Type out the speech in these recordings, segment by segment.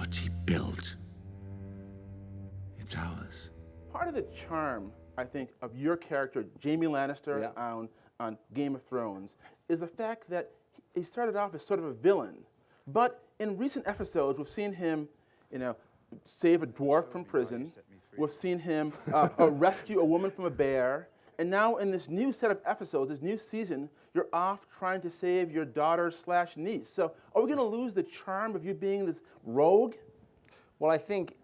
What he built, it's ours. Part of the charm, I think, of your character, Jaime Lannister, Yeah. on Game of Thrones, is the fact that he started off as sort of a villain. But in recent episodes, we've seen him, save a dwarf from prison. We've seen him rescue a woman from a bear. And now in this new set of episodes, this new season, you're off trying to save your daughter/niece. So are we going to lose the charm of you being this rogue? Well, I think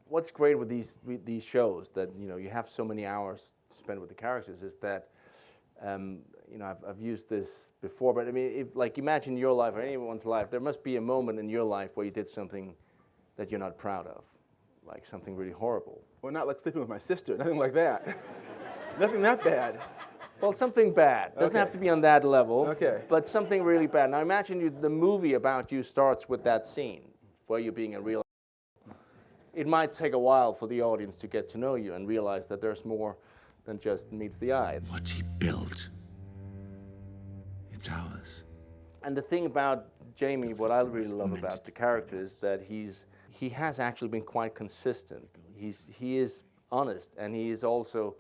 what's great with these shows that you have so many hours to spend with the characters is that I've used this before, but I mean, if, imagine your life or anyone's life, there must be a moment in your life where you did something that you're not proud of, like something really horrible. Well, not like sleeping with my sister, nothing like that. Nothing that bad. Well, something bad. Doesn't have to be on that level, Okay. but something really bad. Now imagine the movie about you starts with that scene where you're being a real. It might take a while for the audience to get to know you and realize that there's more than just meets the eye. What he built, it's ours. And the thing about Jaime, what I really love about the character is that he has actually been quite consistent. He is honest, and he is also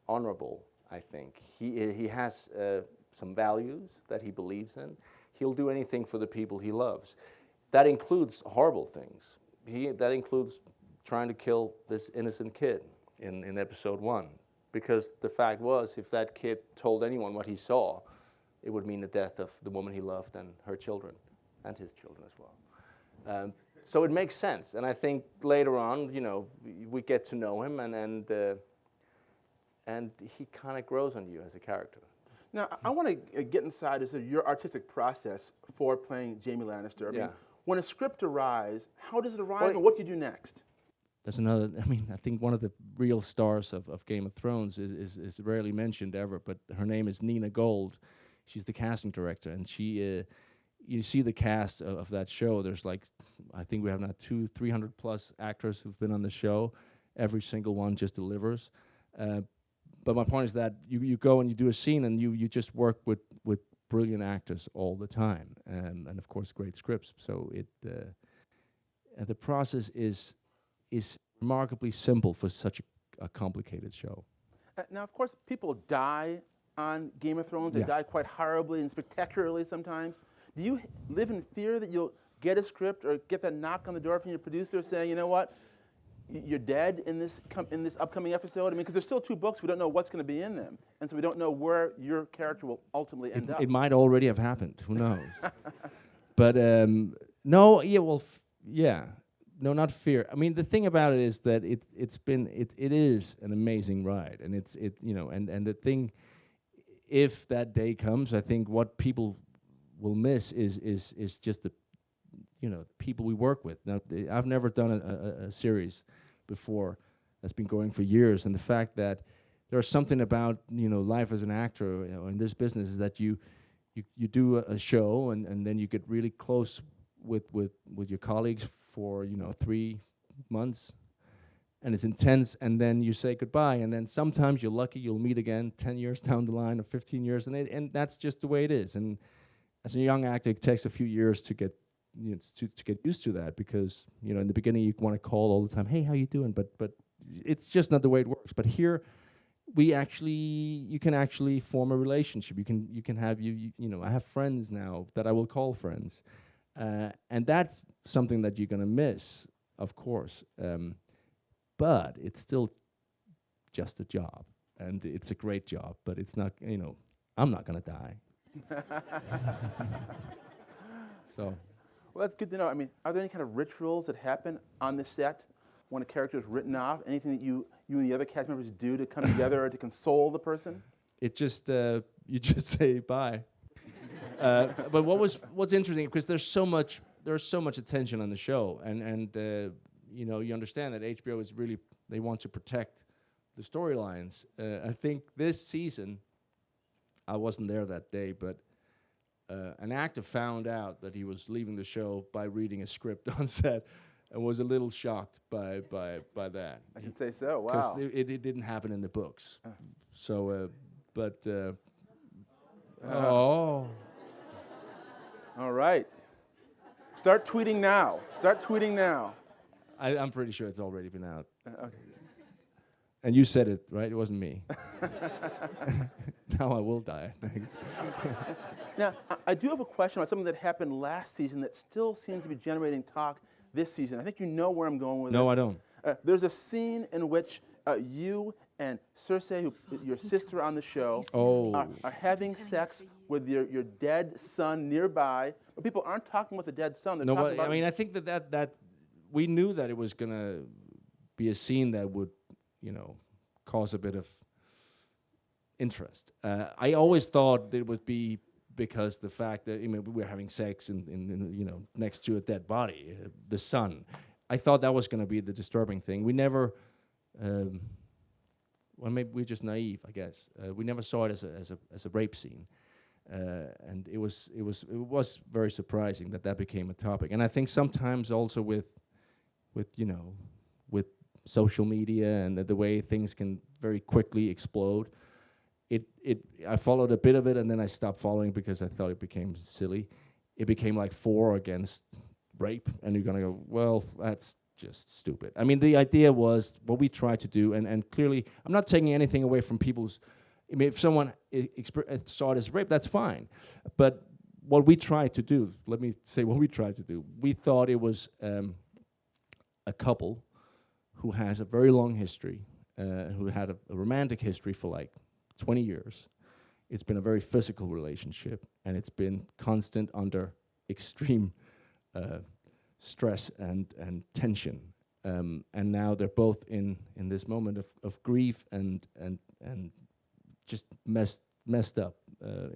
honorable, I think. He has some values that he believes in. He'll do anything for the people he loves. That includes horrible things. That includes trying to kill this innocent kid in episode 1. Because the fact was, if that kid told anyone what he saw, it would mean the death of the woman he loved and her children, and his children as well. So it makes sense. And I think later on, we get to know him, and he kind of grows on you as a character. Now, I want to get inside your artistic process for playing Jaime Lannister. I mean, when a script arrives, how does it arrive, and what do you do next? There's another, I think one of the real stars of Game of Thrones is rarely mentioned ever, but her name is Nina Gold. She's the casting director, and she, you see the cast of that show, there's I think we have now 300 plus actors who've been on the show. Every single one just delivers. But my point is that you go and you do a scene and you just work with brilliant actors all the time, and of course great scripts. So the process is remarkably simple for such a complicated show. Now, of course, people die on Game of Thrones. They die quite horribly and spectacularly sometimes. Do you live in fear that you'll get a script or get that knock on the door from your producer saying, you know what, you're dead in this upcoming episode? I mean, because there's still 2 books, we don't know what's going to be in them, and so we don't know where your character will ultimately end up. It might already have happened. Who knows? But no, no, not fear. I mean, the thing about it is that it is an amazing ride, and and the thing, if that day comes, I think what people will miss is just the people we work with. Now, I've never done a series before that's been going for years, and the fact that there's something about life as an actor in this business is that you do a show and then you get really close with your colleagues for 3 months, and it's intense, and then you say goodbye, and then sometimes you're lucky you'll meet again 10 years down the line or 15 years, and that's just the way it is. And as a young actor, it takes a few years to get to get used to that, because in the beginning you want to call all the time, hey, how you doing? But it's just not the way it works. But here, you can actually form a relationship. You can have I have friends now that I will call friends, and that's something that you're gonna miss, of course. But it's still just a job, and it's a great job. But it's not. I'm not gonna die. So. Well, that's good to know. I mean, are there any kind of rituals that happen on the set when a character is written off? Anything that you and the other cast members do to come together to console the person? It just you just say bye. But what's interesting, because there's so much attention on the show, and you understand that HBO is really, they want to protect the storylines. I think this season, I wasn't there that day, but an actor found out that he was leaving the show by reading a script on set, and was a little shocked by that. I should say so. Wow. Because it didn't happen in the books. So, All right. Start tweeting now. Start tweeting now. I'm pretty sure it's already been out. Okay. And you said it, right? It wasn't me. Now I will die. Now, I do have a question about something that happened last season that still seems to be generating talk this season. I think you know where I'm going with this. No, I don't. There's a scene in which you and Circe, your sister on the show, are having sex with your dead son nearby. But people aren't talking about the dead son. They're No, talking but about I mean, I think that we knew that it was gonna be a scene that would, cause a bit of interest. I always thought it would be because the fact that we were having sex in next to a dead body, the son. I thought that was going to be the disturbing thing. We never, well, maybe we're just naive, I guess. We never saw it as a rape scene, and it was very surprising that became a topic. And I think sometimes also with social media and the way things can very quickly explode. I followed a bit of it and then I stopped following because I thought it became silly. It became like 4 against rape, and you're gonna go, well, that's just stupid. I mean, the idea was what we tried to do, and clearly, I'm not taking anything away from people's. I mean, if someone saw it as rape, that's fine. But what we tried to do, let me say what we tried to do. We thought it was a couple who has a very long history, who had a romantic history for like 20 years. It's been a very physical relationship, and it's been constant under extreme stress and tension. And now they're both in this moment of grief and just messed up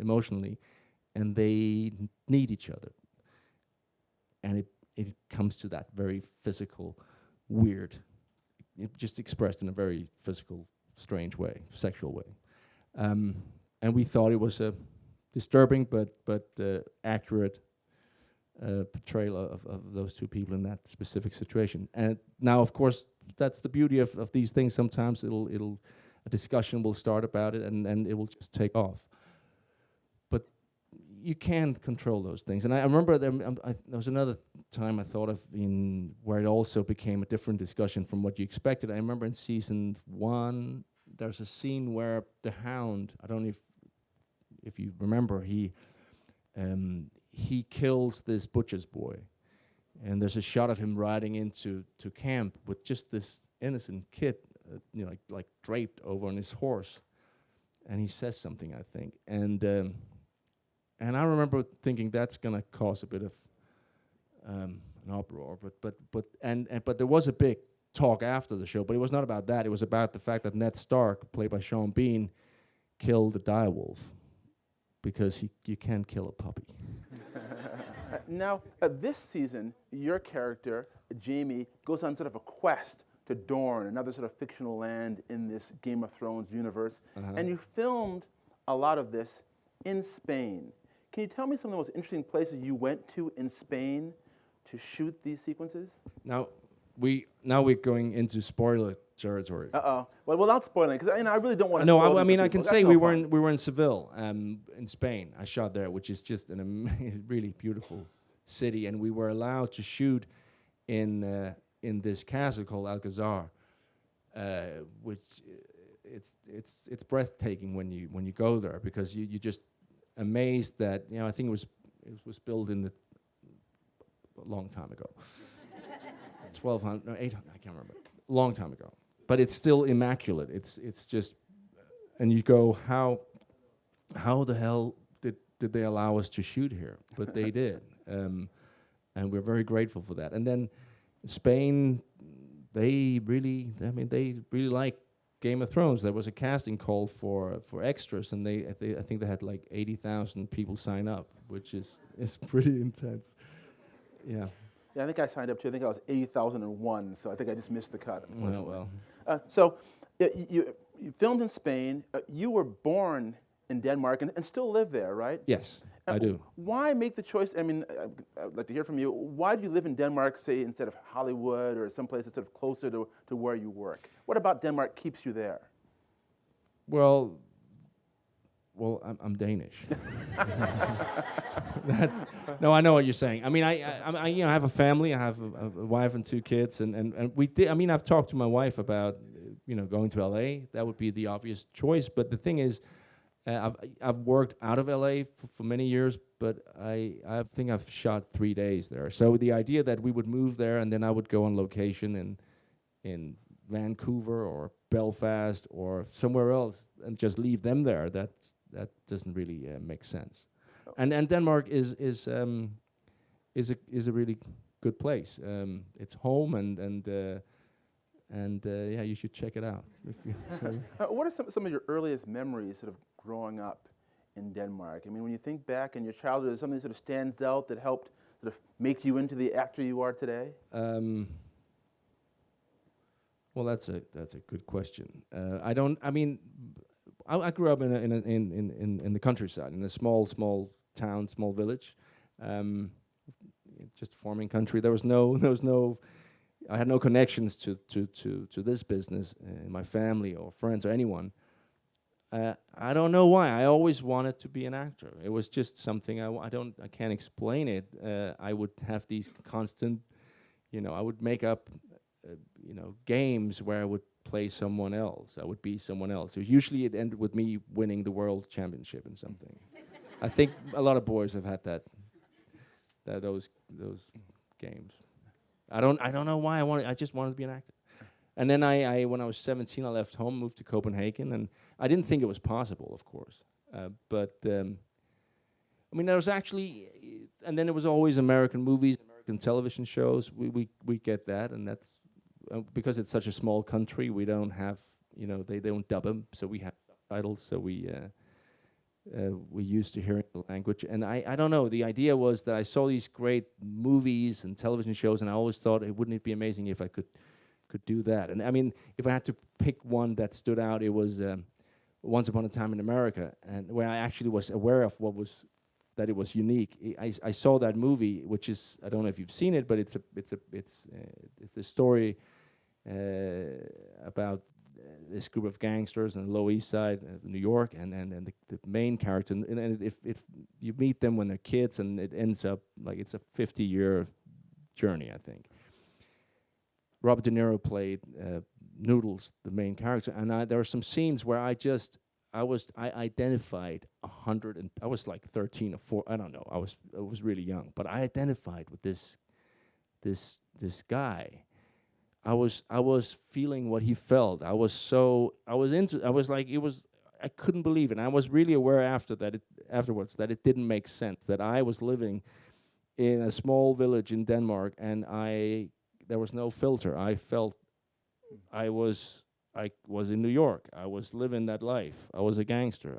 emotionally, and they need each other. And it comes to that very physical, weird, just expressed in a very physical, strange way, sexual way. And we thought it was a disturbing but accurate portrayal of those two people in that specific situation. And now, of course, that's the beauty of these things. Sometimes a discussion will start about it, and it will just take off. But you can't control those things. And I remember there was another time I thought of where it also became a different discussion from what you expected. I remember in season 1, there's a scene where the Hound, I don't know if you remember, he kills this butcher's boy, and there's a shot of him riding into camp with just this innocent kid, like draped over on his horse, and he says something, I think, and I remember thinking that's gonna cause a bit of an uproar, but there was a big talk after the show, but it was not about that. It was about the fact that Ned Stark, played by Sean Bean, killed the direwolf, because you can't kill a puppy. Now, this season, your character, Jamie, goes on sort of a quest to Dorne, another sort of fictional land in this Game of Thrones universe. And you filmed a lot of this in Spain. Can you tell me some of the most interesting places you went to in Spain to shoot these sequences? Now we're going into spoiler territory. Uh-oh. Well, without spoiling, because I really don't want to. No, spoil I mean, I people. can That's say no we fun. were in Seville, in Spain. I shot there, which is just a really beautiful city, and we were allowed to shoot in this castle called Alcazar, which it's breathtaking when you go there, because you're just amazed that I think it was built in a long time ago. 1200, no, 800, I can't remember. A long time ago. But it's still immaculate. It's just, and you go, how the hell did they allow us to shoot here? But they did. And we're very grateful for that. And then Spain, they really like Game of Thrones. There was a casting call for extras, and I think they had like 80,000 people sign up, which is pretty intense. Yeah. Yeah, I think I signed up too. I think I was 80,001, so I think I just missed the cut. Well. So you filmed in Spain. You were born in Denmark and still live there, right? Yes, I do. Why make the choice? I mean, I'd like to hear from you. Why do you live in Denmark, say, instead of Hollywood or someplace that's sort of closer to where you work? What about Denmark keeps you there? Well, Well, I'm Danish. No, I know what you're saying. I mean, I you know, I have a family. I have a wife and 2 kids, and we did. I mean, I've talked to my wife about, you know, going to LA. That would be the obvious choice. But the thing is, I've worked out of LA for many years, but I think I've shot 3 days there. So the idea that we would move there and then I would go on location in Vancouver or Belfast or somewhere else and just leave them there, that doesn't really make sense. And Denmark is a really good place. It's home and yeah, you should check it out. If you What are some of your earliest memories sort of growing up in Denmark? I mean, when you think back in your childhood, is something that sort of stands out that helped sort of make you into the actor you are today? Well, that's a good question. I grew up in the countryside, in a small town, small village, just farming country. There was no. I had no connections to this business in my family or friends or anyone. I don't know why. I always wanted to be an actor. It was just something I can't explain it. I would have these constant, you know, I would make up, you know, games where I would play someone else. I would be someone else. Usually it ended with me winning the world championship in something. I think a lot of boys have had those games. I don't know why I just wanted to be an actor. And then I when I was 17, I left home, moved to Copenhagen, and I didn't think it was possible, of course. But I mean, there was actually, and then it was always American movies, American television shows. We get that, and that's because it's such a small country. We don't have, you know, they don't dub them, so we have subtitles. So we used to hearing the language, and I don't know. The idea was that I saw these great movies and television shows, and I always thought, wouldn't it be amazing if I could do that? And I mean, if I had to pick one that stood out, it was Once Upon a Time in America, and where I actually was aware of that it was unique. I saw that movie, which is, I don't know if you've seen it, but it's a story about this group of gangsters on the Lower East Side of New York, and the main character, and if you meet them when they're kids, and it ends up like it's a 50-year journey, I think. Robert De Niro played Noodles, the main character, and there were some scenes where I identified 100, and I was like 13 or 4, I don't know, I was really young, but I identified with this guy. I was feeling what he felt. I couldn't believe it. And I was really aware afterwards that it didn't make sense, that I was living in a small village in Denmark, and there was no filter. I felt I was in New York. I was living that life. I was a gangster.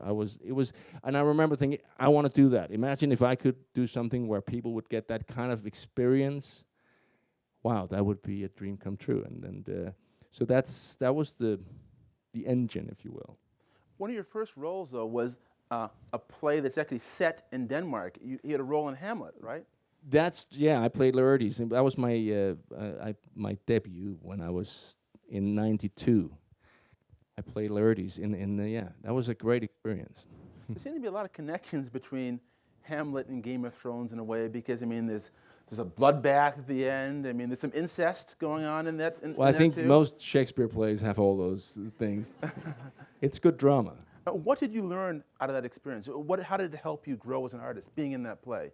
And I remember thinking, I want to do that. Imagine if I could do something where people would get that kind of experience. Wow, that would be a dream come true. So that was the engine, if you will. One of your first roles, though, was a play that's actually set in Denmark. You had a role in Hamlet, right? I played Laertes, and that was my debut when I was in '92. I played Laertes that was a great experience. There seem to be a lot of connections between Hamlet and Game of Thrones in a way, because I mean, there's a bloodbath at the end. I mean, there's some incest going on in that. I think most Shakespeare plays have all those things. It's good drama. What did you learn out of that experience? How did it help you grow as an artist, being in that play?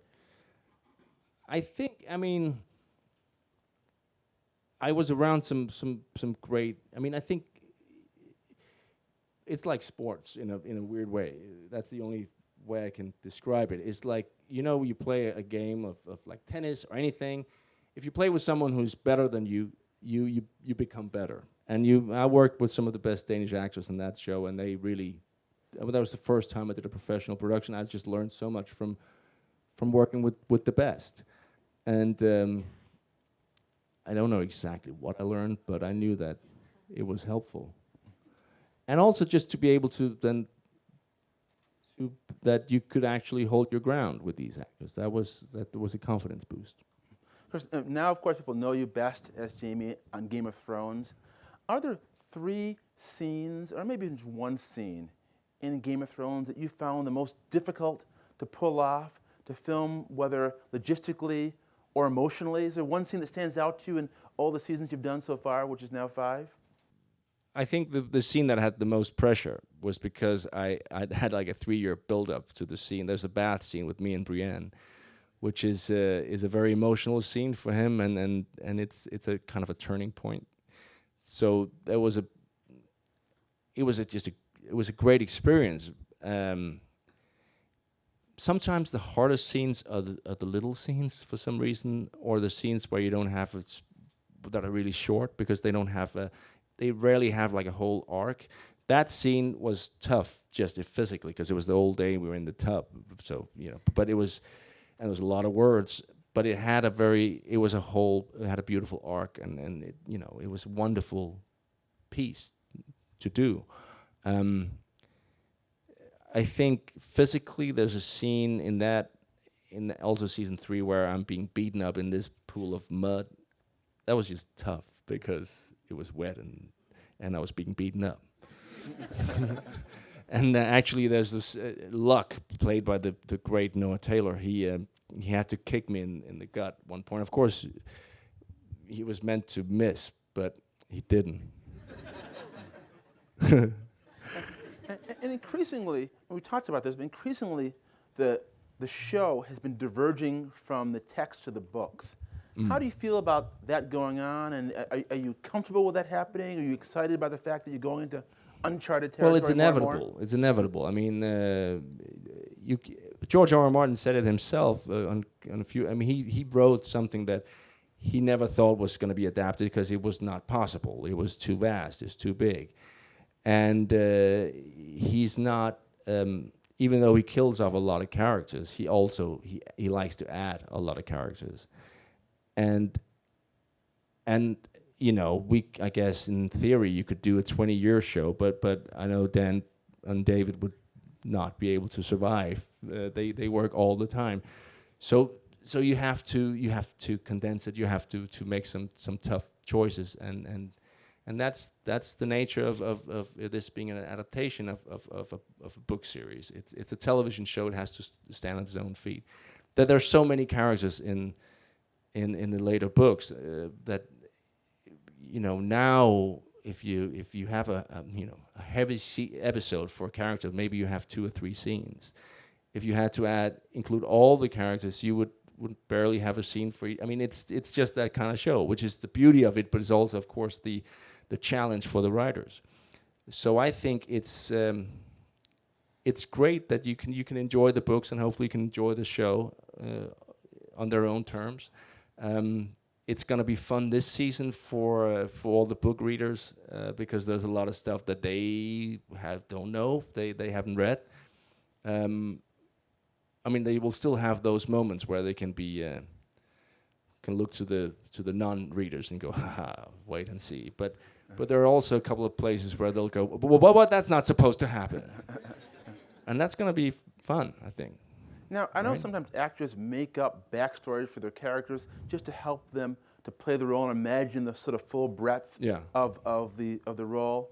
I think, I mean, I was around some great. I mean, I think it's like sports in a weird way. That's the only way I can describe it. It's like, you know, you play a game of like tennis or anything. If you play with someone who's better than you become better. And I worked with some of the best Danish actors in that show, and they really. That was the first time I did a professional production. I just learned so much from working with the best. And I don't know exactly what I learned, but I knew that it was helpful. And also just to be able to then, that you could actually hold your ground with these actors. That was a confidence boost. Now, of course, people know you best as Jaime on Game of Thrones. Are there 3 scenes, or maybe just one scene, in Game of Thrones that you found the most difficult to pull off, to film, whether logistically or emotionally? Is there one scene that stands out to you in all the seasons you've done so far, which is now 5? I think the scene that had the most pressure was because I'd had like a 3-year build-up to the scene. There's a bath scene with me and Brienne, which is a very emotional scene for him, and it's a kind of a turning point. So it was a great experience. Sometimes the hardest scenes are the little scenes for some reason, or the scenes where you don't have that are really short because they rarely have like a whole arc. That scene was tough just physically because it was the whole day we were in the tub. So but there was a lot of words, but it had a beautiful arc, and it was a wonderful piece to do. I think physically there's a scene in also season 3 where I'm being beaten up in this pool of mud. That was just tough because it was wet and I was being beaten up. And actually there's this Luck, played by the great Noah Taylor. He had to kick me in the gut at one point. Of course, he was meant to miss, but he didn't. And increasingly, we talked about this, but increasingly the show has been diverging from the text to the books. How do you feel about that going on? And are you comfortable with that happening? Are you excited by the fact that you're going into uncharted territory? Well, it's more and more? inevitable. It's inevitable. I mean, George R. R. Martin said it himself on a few. I mean, he wrote something that he never thought was going to be adapted because it was not possible. It was too vast. It's too big. And he's not, even though he kills off a lot of characters, he also he likes to add a lot of characters. And I guess in theory you could do a 20-year show, but I know Dan and David would not be able to survive. They work all the time, so you have to condense it. You have to make some tough choices, and that's the nature of this being an adaptation of a book series. It's a television show. It has to stand on its own feet. That there's so many characters in the later books that now if you have a heavy episode for a character, maybe you have 2 or 3 scenes. If you had to include all the characters, you would barely have a scene for each. I mean, it's just that kind of show, which is the beauty of it, but it's also, of course, the challenge for the writers. So I think it's great that you can enjoy the books, and hopefully you can enjoy the show on their own terms. It's going to be fun this season for all the book readers because there's a lot of stuff that they don't know, they haven't read. I mean, they will still have those moments where they can look to the non-readers and go, haha, wait and see. But there are also a couple of places where they'll go, but that's not supposed to happen. And that's going to be fun, I think. Now, I know sometimes actors make up backstories for their characters just to help them to play the role and imagine the sort of full breadth of the role.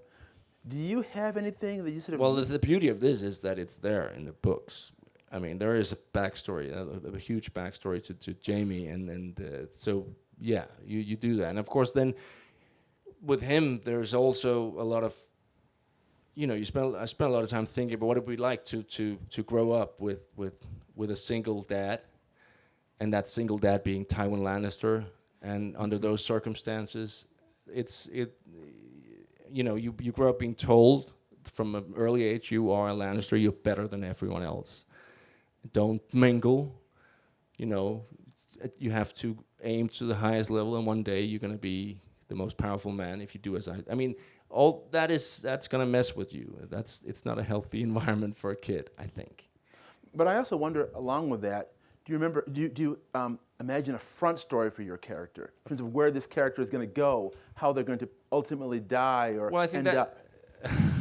Do you have anything that you sort of... Well, the beauty of this is that it's there in the books. I mean, there is a backstory, a huge backstory to Jamie, and so yeah, you do that, and of course then with him there's also a lot of, I spent a lot of time thinking about what it would be like to grow up with a single dad, and that single dad being Tywin Lannister, and under those circumstances, you grow up being told from an early age you are a Lannister, you're better than everyone else. Don't mingle, you have to aim to the highest level, and one day you're going to be the most powerful man if you do as I mean, all that's going to mess with you. It's not a healthy environment for a kid, I think. But I also wonder, along with that, do you imagine a front story for your character in terms of where this character is going to go, how they're going to ultimately die, or well, I think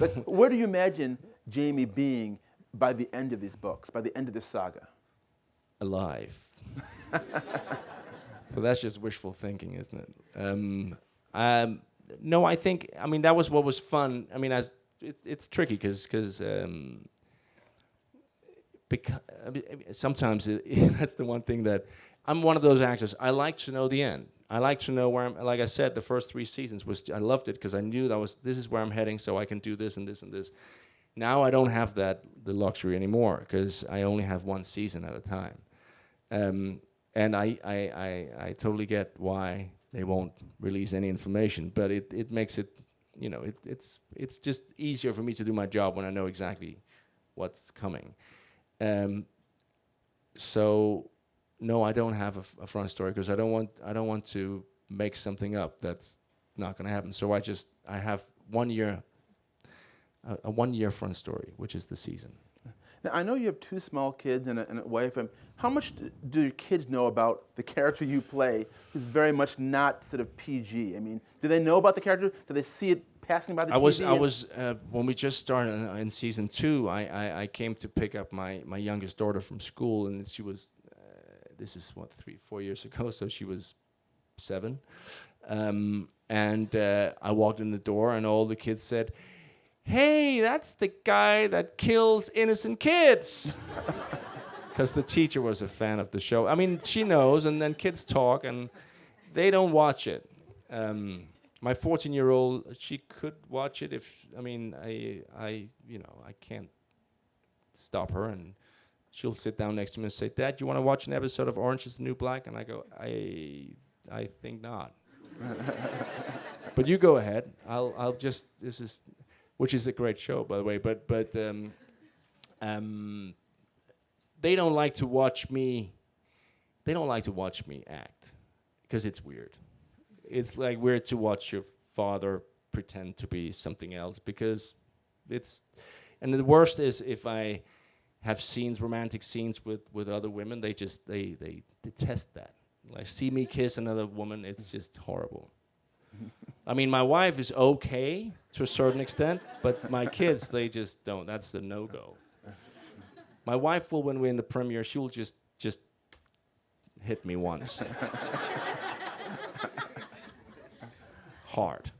like, where do you imagine Jamie being by the end of these books, by the end of this saga? Alive. But that's just wishful thinking, isn't it? No, I think, that was what was fun. I mean, as it's tricky because sometimes that's the one thing that I'm one of those actors. I like to know the end. I like to know where I'm. Like I said, the first 3 seasons I loved it because I knew this is where I'm heading, so I can do this and this and this. Now I don't have the luxury anymore because I only have 1 season at a time, and I totally get why they won't release any information. But it makes it, it's just easier for me to do my job when I know exactly what's coming. So no, I don't have a front story because I don't want to make something up that's not going to happen. So I have 1 year, a 1 year front story, which is the season. Now, I know you have 2 small kids and a wife. How much do your kids know about the character you play, who's very much not sort of PG? I mean, do they know about the character? Do they see it passing by the TV? I was when we just started in season 2. I came to pick up my youngest daughter from school, and she was this is 3-4 years ago, so she was 7, and I walked in the door, and all the kids said, "Hey, that's the guy that kills innocent kids." Because the teacher was a fan of the show. I mean, she knows, and then kids talk, and they don't watch it. My 14-year-old, she could watch it I can't stop her, and she'll sit down next to me and say, "Dad, you want to watch an episode of Orange is the New Black?" And I go, I think not. But you go ahead. I'll just, which is a great show, by the way, but they don't like to watch me. They don't like to watch me act because it's weird. It's like weird to watch your father pretend to be something else because and the worst is if I have romantic scenes with other women, they detest that. Like, see me kiss another woman, it's just horrible. I mean, my wife is okay to a certain extent, but my kids, they just don't. That's the no-go. My wife will, when we're in the premiere, she will just hit me once. Hard.